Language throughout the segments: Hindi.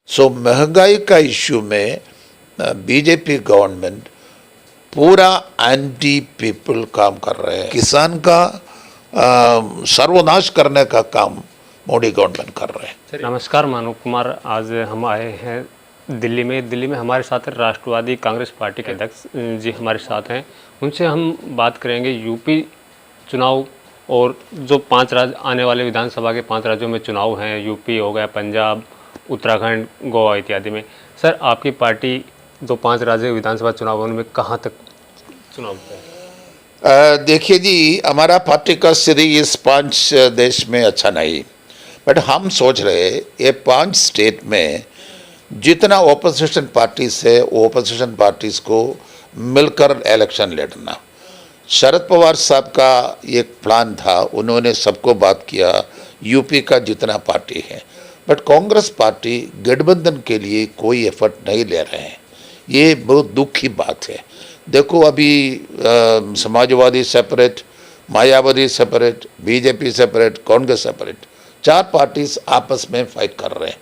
सो महंगाई का इश्यू में बीजेपी गवर्नमेंट पूरा एंटी पीपल काम कर रहे हैं। किसान का सर्वनाश करने का काम मोदी गवर्नमेंट कर रहे हैं। नमस्कार मानव कुमार, आज हम आए हैं दिल्ली में हमारे साथ राष्ट्रवादी कांग्रेस पार्टी के अध्यक्ष जी हमारे साथ हैं। उनसे हम बात करेंगे यूपी चुनाव और जो 5 राज्य आने वाले विधानसभा के 5 राज्यों में चुनाव हैं, यूपी हो गया, पंजाब, उत्तराखंड, गोवा इत्यादि में। सर, आपकी पार्टी जो 5 राज्य विधानसभा चुनाव में कहाँ तक चुनाव है? देखिए जी, हमारा पार्टी का स्थिति इस 5 देश में अच्छा नहीं, बट हम सोच रहे ये 5 स्टेट में जितना ओपोजिशन पार्टीज है ओपोजिशन पार्टीज को मिलकर इलेक्शन लड़ना। शरद पवार साहब का एक प्लान था, उन्होंने सबको बात किया, यूपी का जितना पार्टी है, बट कांग्रेस पार्टी गठबंधन के लिए कोई एफर्ट नहीं ले रहे हैं। ये बहुत दुख की बात है। देखो अभी Samajwadi separate, Mayawati separate, BJP separate, Congress separate, 4 parties आपस में फाइट कर रहे हैं।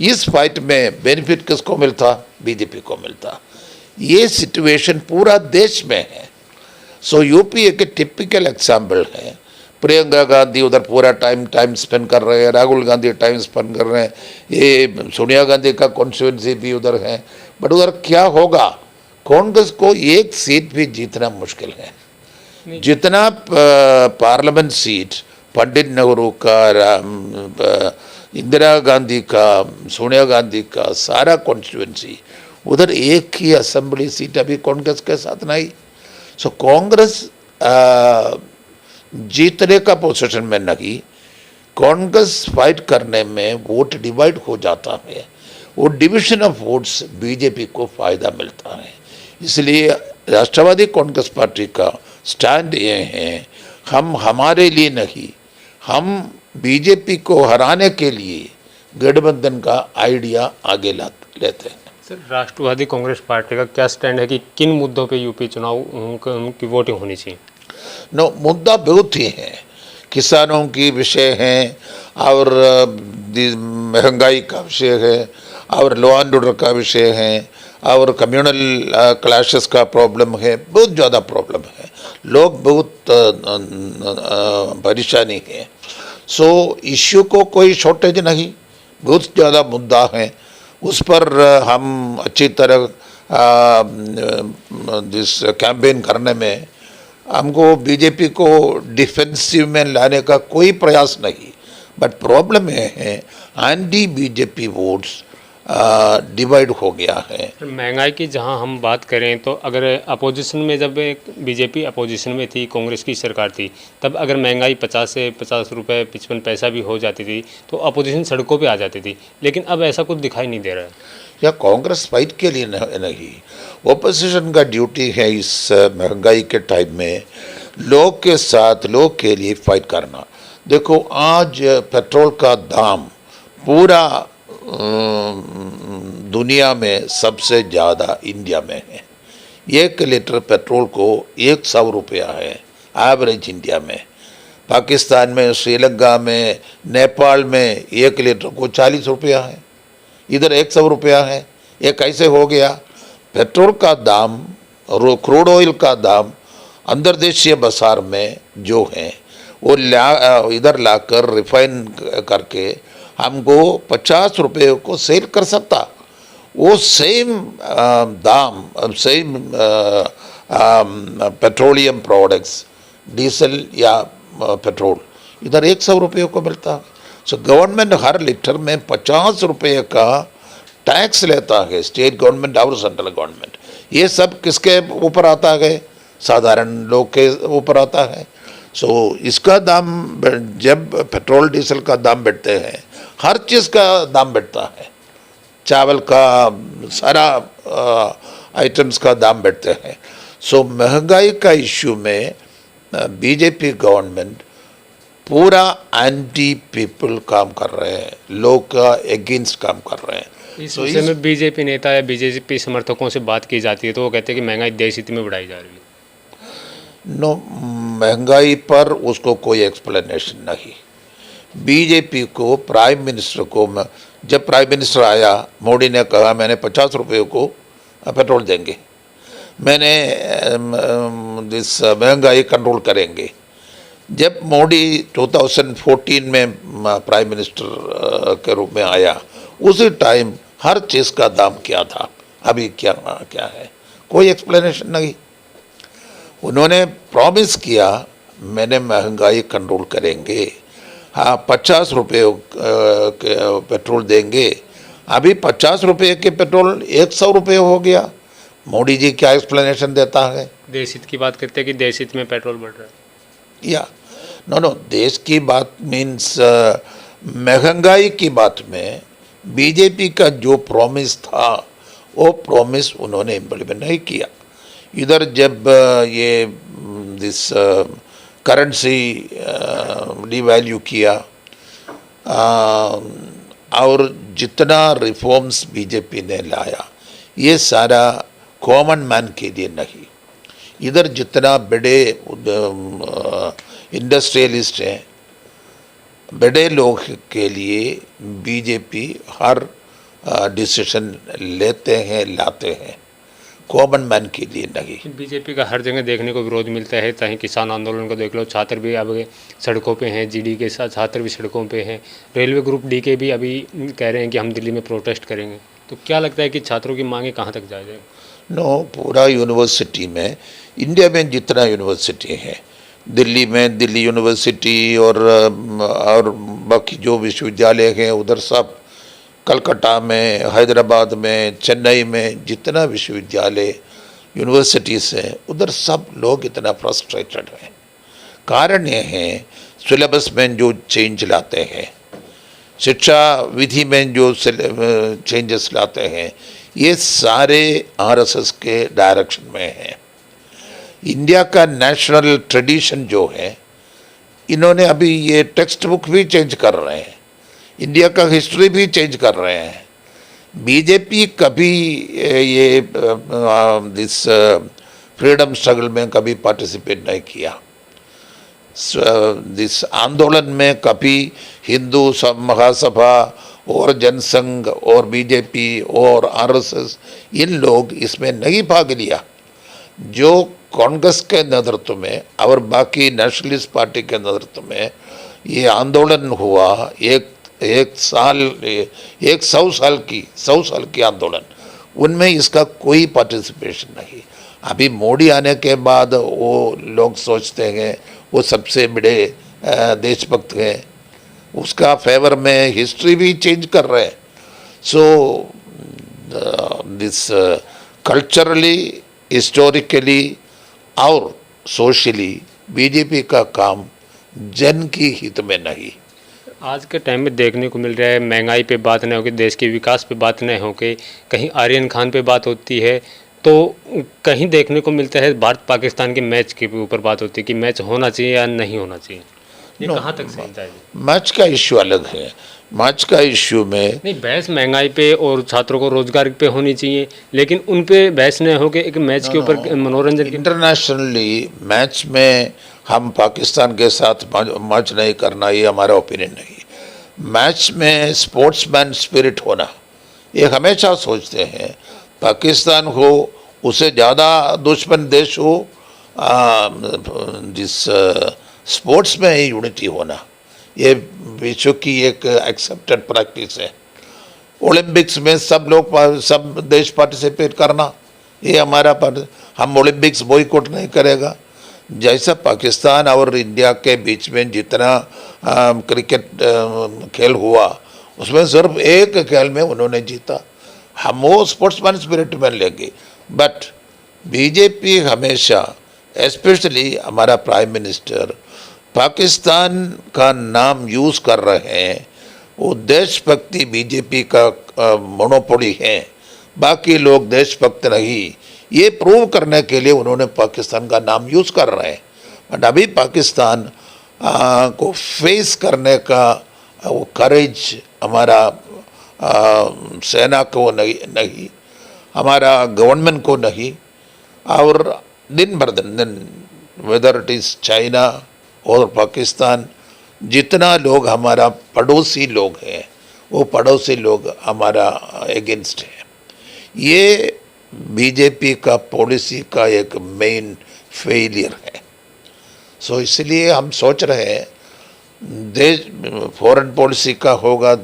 इस फाइट में बेनिफिट किसको मिलता? बीजेपी को मिलता। ये सिचुएशन पूरा देश में है। सो यूपी एक टिपिकल एग्जाम्पल है। प्रियंका गांधी उधर पूरा टाइम स्पेंड कर रहे हैं, राहुल गांधी टाइम स्पेंड कर रहे हैं, ये सोनिया गांधी का कॉन्स्टिट्यूंसी भी उधर है, बट उधर क्या होगा? कांग्रेस को एक सीट भी जीतना मुश्किल है। जितना पार्लियामेंट सीट पंडित नेहरू का, इंदिरा गांधी का, सोनिया गांधी का सारा कॉन्स्टिट्यूंसी, उधर एक ही असेंबली सीट अभी कांग्रेस के साथ नहीं। सो कांग्रेस जीतने का पोजीशन में नहीं, कांग्रेस फाइट करने में वोट डिवाइड हो जाता है। वो डिवीजन ऑफ वोट्स बीजेपी को फायदा मिलता है। इसलिए राष्ट्रवादी कांग्रेस पार्टी का स्टैंड ये है, हम हमारे लिए नहीं, हम बीजेपी को हराने के लिए गठबंधन का आइडिया आगे लेते हैं। सर, राष्ट्रवादी कांग्रेस पार्टी का क्या स्टैंड है कि किन मुद्दों पे यूपी चुनाव की वोटिंग होनी चाहिए? नो, मुद्दा बहुत ही है। किसानों की विषय हैं, और महंगाई का विषय है, और लॉ एंड ऑर्डर का विषय है, और कम्युनल क्लैशेस का प्रॉब्लम है। बहुत ज़्यादा प्रॉब्लम है, लोग बहुत परेशानी है। सो इश्यू को कोई शॉर्टेज नहीं, बहुत ज़्यादा मुद्दा है। उस पर हम अच्छी तरह जिस कैंपेन करने में हमको बीजेपी को डिफेंसिव में लाने का कोई प्रयास नहीं, बट प्रॉब्लम ये है एंटी बीजेपी वोट्स डिवाइड हो गया है। महंगाई की जहां हम बात करें तो अगर अपोजिशन में, जब बीजेपी अपोजिशन में थी, कांग्रेस की सरकार थी, तब अगर महंगाई 50 से 50 रुपये 55 पैसा भी हो जाती थी तो अपोजिशन सड़कों पे आ जाती थी, लेकिन अब ऐसा कुछ दिखाई नहीं दे रहा है। या कांग्रेस फाइट के लिए नहीं, ओपोजिशन का ड्यूटी है इस महंगाई के टाइम में लोग के साथ, लोग के लिए फाइट करना। देखो आज पेट्रोल का दाम पूरा दुनिया में सबसे ज़्यादा इंडिया में है। 1 लीटर पेट्रोल को 100 रुपया है एवरेज इंडिया में। पाकिस्तान में, श्रीलंका में, नेपाल में 1 लीटर को 40 रुपया है, इधर 100 रुपया है। ये कैसे हो गया? पेट्रोल का दाम और क्रूड ऑयल का दाम अंतर्देशीय बाजार में जो है वो इधर लाकर रिफाइन करके हमको 50 रुपये को सेल कर सकता। वो सेम दाम, सेम पेट्रोलियम प्रोडक्ट्स, डीजल या पेट्रोल इधर 100 रुपये को मिलता। सो गवर्नमेंट हर लीटर में 50 रुपये का टैक्स लेता है, स्टेट गवर्नमेंट और सेंट्रल गवर्नमेंट। ये सब किसके ऊपर आता है? साधारण लोग के ऊपर आता है। सो इसका दाम, जब पेट्रोल डीजल का दाम बढ़ते हैं, हर चीज़ का दाम बढ़ता है, चावल का, सारा आइटम्स का दाम बढ़ते हैं। सो महंगाई का इश्यू में बीजेपी गवर्नमेंट पूरा एंटी पीपल काम कर रहे हैं, लोग का अगेंस्ट काम कर रहे हैं। इस विषय में बीजेपी नेता या बीजेपी समर्थकों से बात की जाती है तो वो कहते हैं कि महंगाई देश हित में बढ़ाई जा रही है। नो, महंगाई पर उसको कोई एक्सप्लेनेशन नहीं। बीजेपी को, प्राइम मिनिस्टर को जब प्राइम मिनिस्टर आया, मोदी ने कहा मैंने 50 रुपये को पेट्रोल देंगे, मैंने इस महंगाई कंट्रोल करेंगे। जब मोदी 2014 में प्राइम मिनिस्टर के रूप में आया, उसी टाइम हर चीज़ का दाम क्या था, अभी क्या क्या है, कोई एक्सप्लेनेशन नहीं। उन्होंने प्रॉमिस किया मैंने महंगाई कंट्रोल करेंगे, हाँ 50 रुपये पेट्रोल देंगे, अभी 50 रुपये के पेट्रोल 100 रुपये हो गया। मोदी जी क्या एक्सप्लेनेशन देता है? देश हित की बात करते हैं कि देश हित में पेट्रोल बढ़ रहा है। या नो देश की बात मीन्स महंगाई की बात में बीजेपी का जो प्रॉमिस था वो प्रॉमिस उन्होंने इम्प्लीमेंट नहीं किया। इधर जब ये दिस करेंसी डिवैल्यू किया और जितना रिफॉर्म्स बीजेपी ने लाया ये सारा कॉमन मैन के लिए नहीं। इधर जितना बड़े इंडस्ट्रियलिस्ट हैं, बड़े लोग के लिए बीजेपी हर डिसीजन लेते हैं, लाते हैं, कॉमन मैन के लिए नहीं। बीजेपी का हर जगह देखने को विरोध मिलता है, चाहे किसान आंदोलन को देख लो, छात्र भी अब सड़कों पे हैं, जीडी के साथ छात्र भी सड़कों पे हैं, रेलवे ग्रुप डी के भी अभी कह रहे हैं कि हम दिल्ली में प्रोटेस्ट करेंगे। तो क्या लगता है कि छात्रों की मांगे कहाँ तक जाएगी? नो, पूरा यूनिवर्सिटी में, इंडिया में जितना यूनिवर्सिटी है, दिल्ली में दिल्ली यूनिवर्सिटी और बाकी जो विश्वविद्यालय हैं उधर सब, कलकत्ता में, हैदराबाद में, चेन्नई में जितना विश्वविद्यालय यूनिवर्सिटीज़ हैं उधर सब लोग इतना फ्रस्ट्रेटेड हैं। कारण ये है सिलेबस में जो चेंज लाते हैं, शिक्षा विधि में जो चेंजेस लाते हैं, ये सारे आरएसएस के डायरेक्शन में हैं। इंडिया का नेशनल ट्रेडिशन जो है, इन्होंने अभी ये टेक्स्ट बुक भी चेंज कर रहे हैं, इंडिया का हिस्ट्री भी चेंज कर रहे हैं। बीजेपी कभी ये दिस फ्रीडम स्ट्रगल में कभी पार्टिसिपेट नहीं किया, दिस आंदोलन में कभी हिंदू महासभा और जनसंघ और बीजेपी और आरएसएस इन लोग इसमें नहीं भाग लिया। जो कांग्रेस के नेतृत्व में और बाकी नेशनलिस्ट पार्टी के नेतृत्व में ये आंदोलन हुआ, एक सौ साल की आंदोलन, उनमें इसका कोई पार्टिसिपेशन नहीं। अभी मोदी आने के बाद वो लोग सोचते हैं वो सबसे बड़े देशभक्त हैं, उसका फेवर में हिस्ट्री भी चेंज कर रहे हैं। सो दिस कल्चरली, हिस्टोरिकली और सोशली बीजेपी का काम जन की हित में नहीं। आज के टाइम में देखने को मिल रहा है, महंगाई पे बात नहीं होगी, देश के विकास पे बात नहीं होगी, कहीं आर्यन खान पे बात होती है, तो कहीं देखने को मिलता है भारत पाकिस्तान के मैच के ऊपर बात होती है कि मैच होना चाहिए या नहीं होना चाहिए। ये कहाँ तक सही जाएगी? मैच का इश्यू अलग है। मैच का इश्यू में नहीं, बहस महंगाई पे और छात्रों को रोजगार पे होनी चाहिए, लेकिन उन पे बहस नहीं होगी एक मैच के ऊपर, मनोरंजन के। इंटरनेशनली मैच में हम पाकिस्तान के साथ मैच नहीं करना, ये हमारा ओपिनियन नहीं। मैच में स्पोर्ट्समैन स्पिरिट होना, ये हमेशा सोचते हैं पाकिस्तान हो उसे ज़्यादा दुश्मन देश हो, जिस स्पोर्ट्स में ही यूनिटी होना, ये विश्व की एक एक्सेप्टेड प्रैक्टिस है। ओलंपिक्स में सब देश पार्टिसिपेट करना, ये हमारा हम ओलंपिक्स बॉयकॉट नहीं करेगा। जैसा पाकिस्तान और इंडिया के बीच में जितना क्रिकेट खेल हुआ, उसमें सिर्फ एक खेल में उन्होंने जीता, हम वो स्पोर्ट्समैन स्पिरिट में लेंगे। बट बीजेपी हमेशा, एस्पेशली हमारा प्राइम मिनिस्टर, पाकिस्तान का नाम यूज़ कर रहे हैं। वो देशभक्ति बीजेपी का मोनोपोली है, बाकी लोग देशभक्त नहीं, ये प्रूव करने के लिए उन्होंने पाकिस्तान का नाम यूज़ कर रहे हैं। बट अभी पाकिस्तान को फेस करने का वो करेज हमारा सेना को नहीं, हमारा गवर्नमेंट को नहीं, और दिन भर दिन वेदर इट इज़ चाइना और पाकिस्तान, जितना लोग हमारा पड़ोसी लोग हैं वो पड़ोसी लोग हमारा अगेंस्ट है। ये बीजेपी का पॉलिसी का एक मेन फेलियर है। सो इसलिए हम सोच रहे हैं देश फॉरेन पॉलिसी का होगा,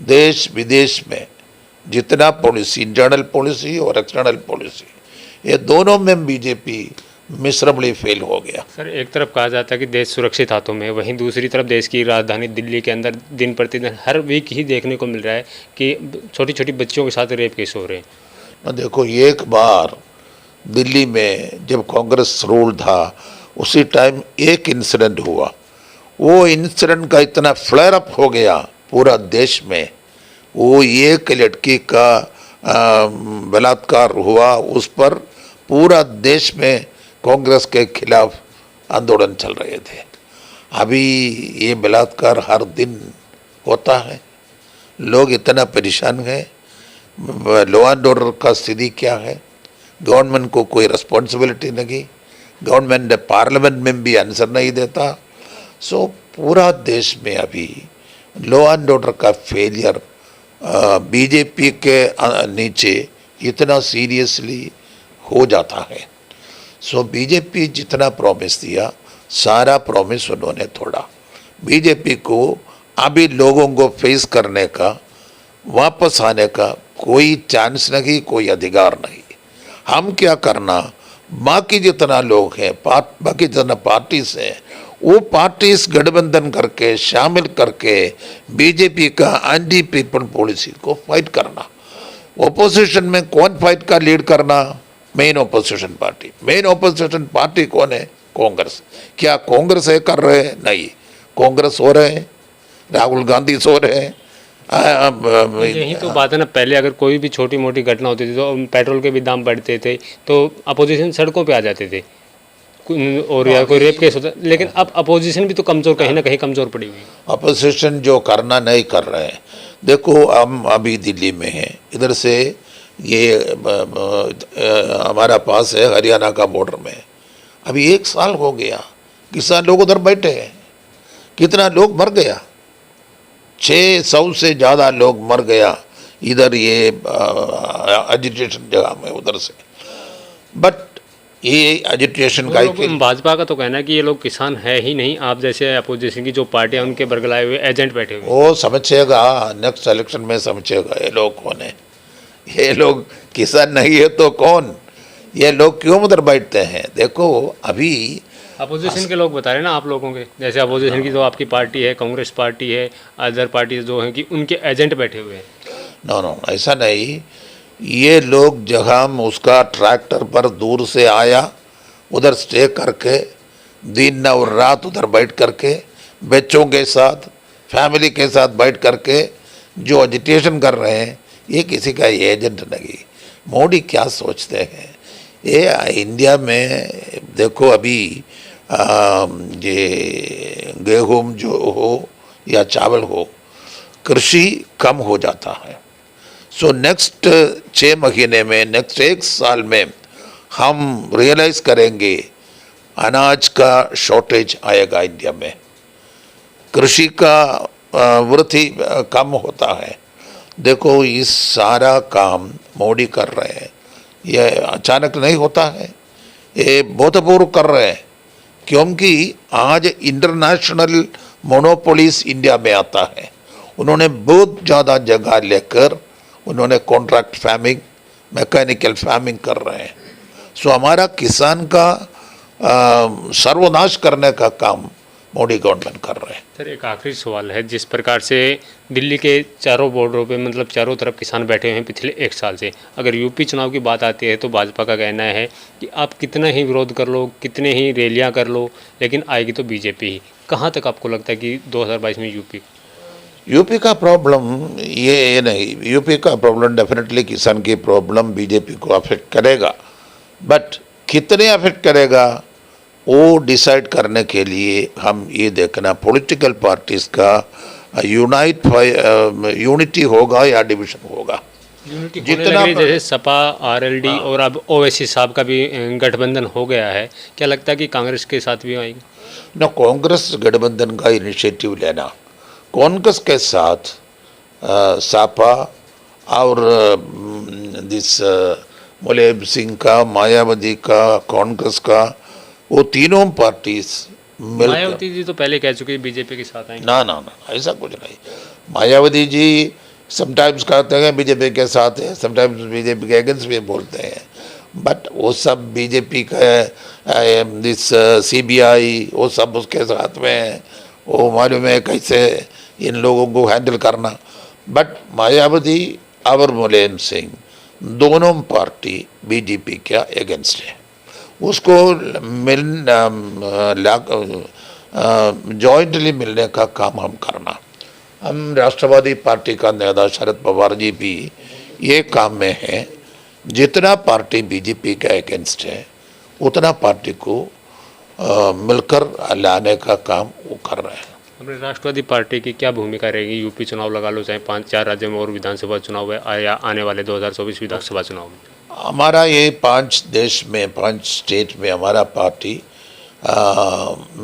देश विदेश में जितना पॉलिसी, इंटरनल पॉलिसी और एक्सटर्नल पॉलिसी, ये दोनों में बीजेपी मिसरेबली फेल हो गया। सर, एक तरफ कहा जाता है कि देश सुरक्षित हाथों में है, वहीं दूसरी तरफ देश की राजधानी दिल्ली के अंदर दिन प्रतिदिन हर वीक ही देखने को मिल रहा है कि छोटी छोटी बच्चियों के साथ रेप केस हो रहे हैं। देखो, एक बार दिल्ली में जब कांग्रेस रूल था उसी टाइम एक इंसिडेंट हुआ, वो इंसिडेंट का इतना फ्लेयर अप हो गया पूरा देश में। वो एक लड़की का बलात्कार हुआ, उस पर पूरा देश में कांग्रेस के खिलाफ आंदोलन चल रहे थे। अभी ये बलात्कार हर दिन होता है, लोग इतना परेशान हैं। लॉ एंड ऑर्डर का स्थिति क्या है? गवर्नमेंट को कोई रिस्पॉन्सिबिलिटी नहीं, गवर्नमेंट ने पार्लियामेंट में भी आंसर नहीं देता। सो पूरा देश में अभी लॉ एंड ऑर्डर का फेलियर बीजेपी के नीचे इतना सीरियसली हो जाता है। सो बीजेपी जितना प्रॉमिस दिया, सारा प्रॉमिस उन्होंने तोड़ा। बीजेपी को अभी लोगों को फेस करने का, वापस आने का कोई चांस नहीं, कोई अधिकार नहीं। हम क्या करना, बाकी जितना लोग हैं, बाकी जितना पार्टीज हैं, वो पार्टीज गठबंधन करके, शामिल करके बीजेपी का एंटी पीपल पॉलिसी को फाइट करना। ओपोजिशन में कौन फाइट का लीड करना? Main opposition party. Main opposition party कौन है? कांग्रेस। क्या कांग्रेस है कर रहे हैं? नहीं, कांग्रेस हो रहे हैं, राहुल गांधी सो रहे हैं। यही तो बात है ना, पहले अगर कोई भी छोटी मोटी घटना होती थी तो पेट्रोल के भी दाम बढ़ते थे तो अपोजिशन सड़कों पे आ जाते थे, और या कोई रेप केस होता, लेकिन अब अपोजिशन भी तो कमज़ोर, कहीं ना कहीं कमज़ोर पड़ी हुई है। अपोजिशन जो करना नहीं कर रहे हैं। देखो, हम अभी दिल्ली में हैं, इधर से ये हमारा पास है हरियाणा का बॉर्डर में। अभी 1 साल हो गया, किसान लोग उधर बैठे हैं। कितना लोग मर गया? 600 से ज़्यादा लोग मर गया इधर ये एजिटेशन जगह में, उधर से। बट ये एजिटेशन का भाजपा का तो कहना है कि ये लोग किसान है ही नहीं, आप जैसे अपोजिशन की जो पार्टियां उनके बरगलाए हुए एजेंट बैठे हुए। वो समझेगा, नेक्स्ट इलेक्शन में समझेगा ये लोग कौन है। ये लोग किसान नहीं है तो कौन? ये लोग क्यों उधर बैठते हैं? देखो, अभी अपोजिशन के लोग बता रहे हैं ना आप लोगों के, जैसे अपोजिशन की जो आपकी पार्टी है, कांग्रेस पार्टी है, अदर पार्टी जो हैं कि उनके एजेंट बैठे हुए हैं। नो, ऐसा नहीं। ये लोग जहाँ उसका ट्रैक्टर पर दूर से आया, उधर स्टे करके दिन और रात उधर बैठ करके बच्चों के साथ, फैमिली के साथ बैठ करके जो एजिटेशन कर रहे हैं, ये किसी का एजेंट नहीं। मोदी क्या सोचते हैं? ये इंडिया में देखो, अभी ये गेहूँ जो हो या चावल हो, कृषि कम हो जाता है। सो नेक्स्ट 6 महीने में, नेक्स्ट 1 साल में हम रियलाइज करेंगे अनाज का शॉर्टेज आएगा इंडिया में। कृषि का वृद्धि कम होता है। देखो, इस सारा काम मोदी कर रहे हैं, ये अचानक नहीं होता है, ये बोधपूर्व कर रहे हैं। क्योंकि आज इंटरनेशनल मोनोपोलीज इंडिया में आता है। उन्होंने बहुत ज़्यादा जगह लेकर उन्होंने कॉन्ट्रैक्ट फार्मिंग, मैकेनिकल फार्मिंग कर रहे हैं। सो हमारा किसान का सर्वनाश करने का काम मोदी गवर्नमेंट कर रहे हैं। सर, एक आखिरी सवाल है, जिस प्रकार से दिल्ली के चारों बॉर्डरों पे, मतलब चारों तरफ किसान बैठे हुए हैं पिछले 1 साल से, अगर यूपी चुनाव की बात आती है तो भाजपा का कहना है कि आप कितना ही विरोध कर लो, कितने ही रैलियां कर लो, लेकिन आएगी तो बीजेपी ही। कहाँ तक आपको लगता है कि 2022 में यूपी का प्रॉब्लम ये नहीं, यूपी का प्रॉब्लम डेफिनेटली किसान की प्रॉब्लम बीजेपी को अफेक्ट करेगा, बट कितने अफेक्ट करेगा वो डिसाइड करने के लिए हम ये देखना पॉलिटिकल पार्टीज का यूनिटी होगा या डिवीजन होगा। जितना जैसे सपा, आरएलडी और अब ओवैसी साहब का भी गठबंधन हो गया है, क्या लगता है कि कांग्रेस के साथ भी आएंगे? ना, कांग्रेस गठबंधन का इनिशिएटिव लेना, कांग्रेस के साथ सापा और दिस मुलायम सिंह का, मायावती का, कांग्रेस का, वो तीनों पार्टीज मिलकर। मायावती जी तो पहले कह चुकी है बीजेपी के साथ आएंगे। ना ना ना, ऐसा कुछ नहीं। मायावती जी समटाइम्स कहते हैं बीजेपी के साथ है, समटाइम्स बीजेपी के अगेंस्ट भी बोलते हैं, बट वो सब बीजेपी का दिस सीबीआई वो सब उसके साथ में है, वो मालूम है कैसे इन लोगों को हैंडल करना। बट मायावती और मुलायम सिंह दोनों पार्टी बीजेपी के अगेंस्ट है, उसको जॉइंटली मिलने का काम हम करना। हम राष्ट्रवादी पार्टी का नेता शरद पवार जी भी ये काम में है, जितना पार्टी बीजेपी के अगेंस्ट है उतना पार्टी को मिलकर लाने का काम वो कर रहे हैं। अपने राष्ट्रवादी पार्टी की क्या भूमिका रहेगी? यूपी चुनाव लगा लो, चाहे 5-4 राज्यों में और विधानसभा चुनाव है या आने वाले 2024 विधानसभा चुनाव में। हमारा ये 5 देश में 5 स्टेट में हमारा पार्टी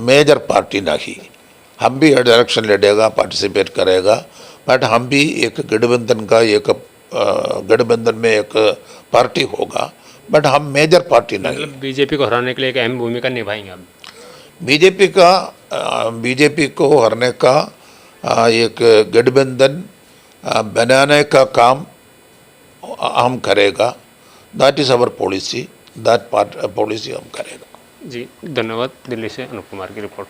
मेजर पार्टी नहीं, हम भी इलेक्शन लड़ेगा, पार्टिसिपेट करेगा, बट हम भी एक गठबंधन का एक गठबंधन में एक पार्टी होगा, बट हम मेजर पार्टी नहीं। मतलब बीजेपी को हराने के लिए एक अहम भूमिका निभाएंगे आप? बीजेपी को हराने का एक गठबंधन बनाने का काम हम करेगा। That is our policy, that policy हम करेगा। जी धन्यवाद। दिल्ली से अनुप कुमार की रिपोर्ट।